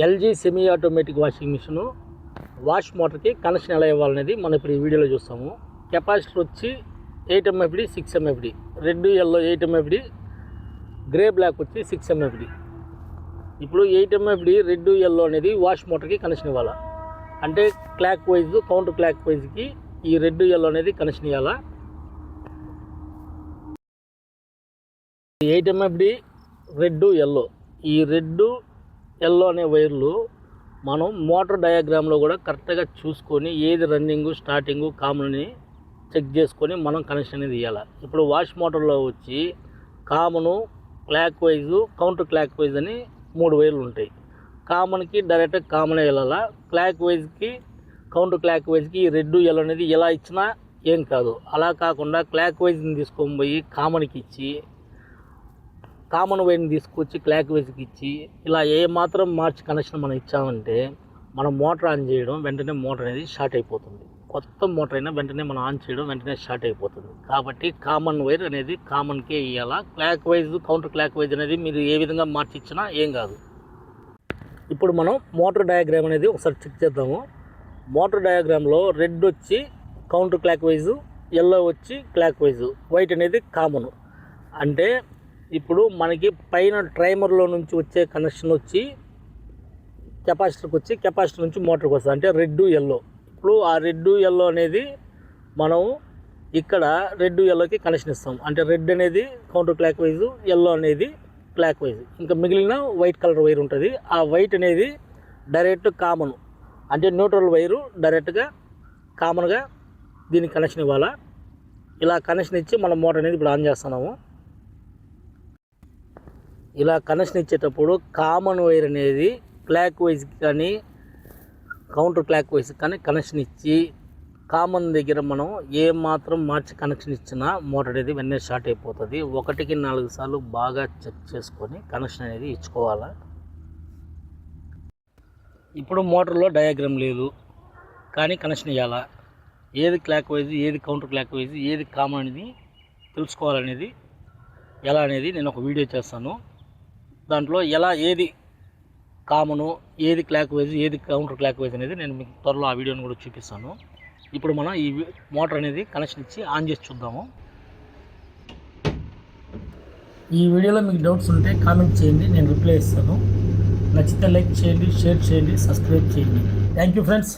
LG semi automatic washing machine wash మోటార్కి connection ఎలా ఇవ్వాలనేది మనం ఇప్పుడు ఈ వీడియోలో చూస్తాము. కెపాసిటర్ వచ్చి 8 MFD 6 MFD, red yellow 8 MFD, grey black వచ్చి 6 MFD. ఇప్పుడు 8 MFD రెడ్ ఎల్లో అనేది వాష్ మోటార్కి కనెక్షన్ ఇవ్వాలి. అంటే క్లాక్ వైజ్ కౌంటర్ క్లాక్ వైజ్కి ఈ రెడ్ ఎల్లో అనేది కనెక్షన్ ఇవ్వాలా. 8 MFD రెడ్ ఎల్లో, ఈ రెడ్ ఎల్లో అనే వైర్లు మనం మోటార్ డయాగ్రామ్లో కూడా కరెక్ట్గా చూసుకొని ఏది రన్నింగ్ స్టార్టింగు కామన్ని చెక్ చేసుకొని మనం కనెక్షన్ అనేది ఇవ్వాలి. ఇప్పుడు వాష్ మోటార్లో వచ్చి common, clock wise, counter clock wise అని 3 వైర్లు ఉంటాయి. కామన్కి డైరెక్ట్గా కామనే వెళ్ళాలా, క్లాక్ వైజ్కి కౌంటర్ క్లాక్ వైజ్కి రెడ్ ఎల్లో అనేది ఎలా ఇచ్చినా ఏం కాదు. అలా కాకుండా క్లాక్ వైజ్ని తీసుకొని పోయి కామన్కి ఇచ్చి, కామన్ వైర్ని తీసుకొచ్చి క్లాక్ వైజ్కి ఇచ్చి ఇలా ఏ మాత్రం మార్చి కనెక్షన్ మనం ఇచ్చామంటే మనం మోటార్ ఆన్ చేయడం వెంటనే మోటార్ అనేది షార్ట్ అయిపోతుంది. కొత్త మోటార్ అయినా వెంటనే మనం ఆన్ చేయడం వెంటనే షార్ట్ అయిపోతుంది. కాబట్టి కామన్ వైర్ అనేది కామన్కే ఇవ్వాలా. Clock wise counter clock wise అనేది మీరు ఏ విధంగా మార్చి ఇచ్చినా ఏం కాదు. ఇప్పుడు మనం మోటార్ డయాగ్రామ్ అనేది ఒకసారి చెక్ చేద్దాము. మోటార్ డయాగ్రామ్లో రెడ్ వచ్చి కౌంటర్ క్లాక్ వైజు, ఎల్లో వచ్చి క్లాక్ వైజు, వైట్ అనేది కామన్. అంటే ఇప్పుడు మనకి పైన ట్రైమర్లో నుంచి వచ్చే కనెక్షన్ వచ్చి కెపాసిటర్కి వచ్చి కెపాసిటర్ నుంచి మోటార్కి వస్తుంది, అంటే రెడ్ ఎల్లో. ఇప్పుడు ఆ రెడ్ ఎల్లో అనేది మనం ఇక్కడ రెడ్ ఎల్లోకి కనెక్షన్ ఇస్తాం. అంటే రెడ్ అనేది కౌంటర్ క్లాక్ వైజు, ఎల్లో అనేది క్లాక్ వైజ్. ఇంకా మిగిలిన వైట్ కలర్ వైర్ ఉంటుంది. ఆ వైట్ అనేది డైరెక్ట్ కామన్, అంటే న్యూట్రల్ వైరు డైరెక్ట్గా కామన్గా దీనికి కనెక్షన్ ఇవ్వాలా. ఇలా కనెక్షన్ ఇచ్చి మనం మోటార్ అనేది ఇప్పుడు ఆన్ చేస్తున్నాము. ఇలా కనెక్షన్ ఇచ్చేటప్పుడు కామన్ వైర్ అనేది క్లాక్ వైజ్కి కానీ కౌంటర్ క్లాక్ వైజ్కి కానీ కనెక్షన్ ఇచ్చి కామన్ దగ్గర మనం ఏ మాత్రం మార్చి కనెక్షన్ ఇచ్చినా మోటార్ అనేది వెంటనే షార్ట్ అయిపోతుంది. 1కి 4 సార్లు బాగా చెక్ చేసుకొని కనెక్షన్ అనేది ఇచ్చుకోవాలి. ఇప్పుడు మోటార్లో డయాగ్రామ్ లేదు కానీ కనెక్షన్ ఇవ్వాలా. ఏది క్లాక్ వైజ్, ఏది కౌంటర్ క్లాక్ వైజ్, ఏది కామన్ అనేది తెలుసుకోవాలనేది ఎలా అనేది నేను ఒక వీడియో చేస్తాను. దాంట్లో ఎలా ఏది కామను, ఏది క్లాక్ వైజ్, ఏది కౌంటర్ క్లాక్ వైజ్ అనేది నేను మీకు త్వరలో ఆ వీడియోని కూడా చూపిస్తాను. ఇప్పుడు మనం ఈ మోటార్ అనేది కనెక్షన్ ఇచ్చి ఆన్ చేసి చూద్దాము. ఈ వీడియోలో మీకు డౌట్స్ ఉంటే కామెంట్ చేయండి, నేను రిప్లై ఇస్తాను. నచ్చితే లైక్ చేయండి, షేర్ చేయండి, సబ్స్క్రైబ్ చేయండి. Thank you friends.